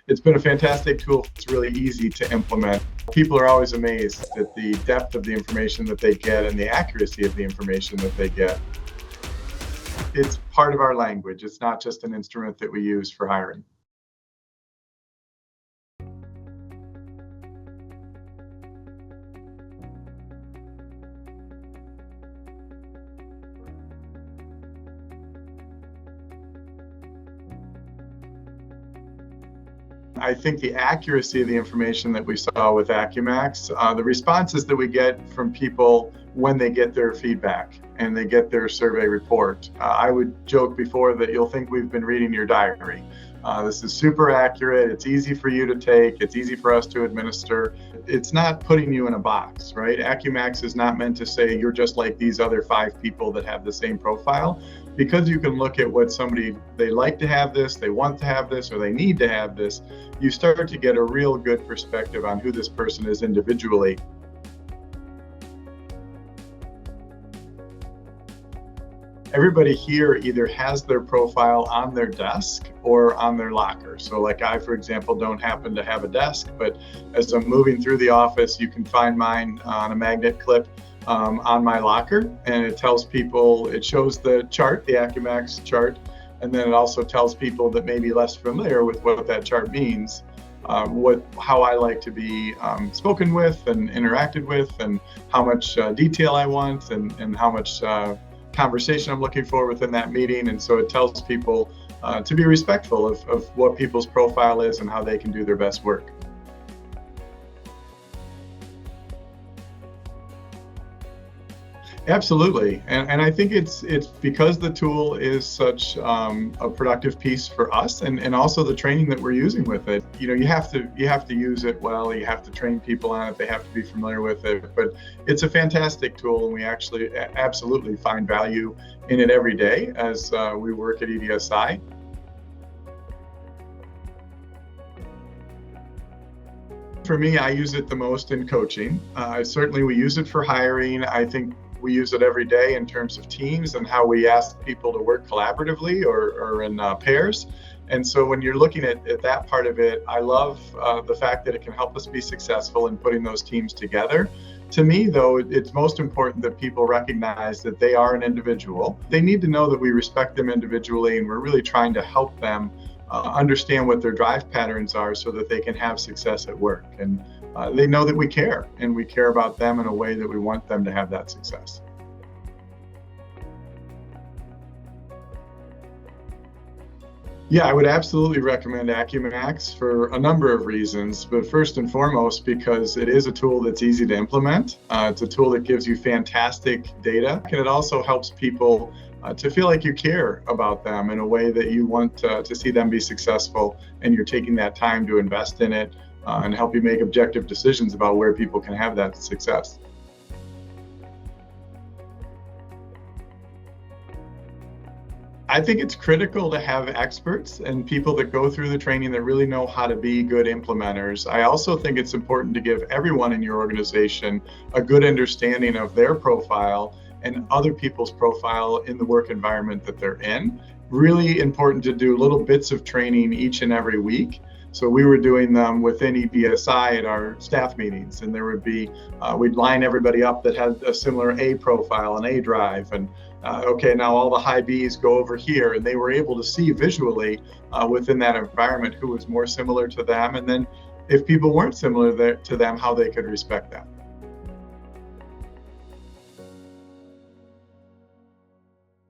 It's been a fantastic tool. It's really easy to implement. People are always amazed at the depth of the information that they get and the accuracy of the information that they get. It's part of our language. It's not just an instrument that we use for hiring. I think the accuracy of the information that we saw with AcuMax, the responses that we get from people when they get their feedback and they get their survey report. I would joke before that you'll think we've been reading your diary. This is super accurate. It's easy for you to take. It's easy for us to administer. It's not putting you in a box, right? AcuMax is not meant to say you're just like these other 5 people that have the same profile. Because you can look at what somebody, they like to have this, they want to have this, or they need to have this, you start to get a real good perspective on who this person is individually. Everybody here either has their profile on their desk or on their locker. So like I, for example, don't happen to have a desk, but as I'm moving through the office, you can find mine on a magnet clip on my locker, and it tells people, it shows the chart, the AcuMax chart, and then it also tells people that may be less familiar with what that chart means, how I like to be spoken with and interacted with, and how much detail I want, and how much conversation I'm looking for within that meeting. And so it tells people to be respectful of what people's profile is and how they can do their best work. Absolutely, and I think it's because the tool is such a productive piece for us, and also the training that we're using with it. You know, you have to use it well. You have to train people on it. They have to be familiar with it. But it's a fantastic tool, and we actually absolutely find value in it every day as we work at EDSI. For me, I use it the most in coaching. Certainly, we use it for hiring. I think we use it every day in terms of teams and how we ask people to work collaboratively or in pairs. And so when you're looking at that part of it, I love the fact that it can help us be successful in putting those teams together. To me, though, it's most important that people recognize that they are an individual. They need to know that we respect them individually, and we're really trying to help them understand what their drive patterns are so that they can have success at work. And they know that we care, and we care about them in a way that we want them to have that success. Yeah, I would absolutely recommend AcuMax for a number of reasons, but first and foremost, because it is a tool that's easy to implement. It's a tool that gives you fantastic data, and it also helps people to feel like you care about them in a way that you want to see them be successful, and you're taking that time to invest in it and help you make objective decisions about where people can have that success. I think it's critical to have experts and people that go through the training that really know how to be good implementers. I also think it's important to give everyone in your organization a good understanding of their profile and other people's profile in the work environment that they're in. Really important to do little bits of training each and every week. So we were doing them within EDSI at our staff meetings, and there would be, we'd line everybody up that had a similar A profile, an A drive, and okay, now all the high Bs go over here, and they were able to see visually within that environment who was more similar to them, and then if people weren't similar to them, how they could respect them.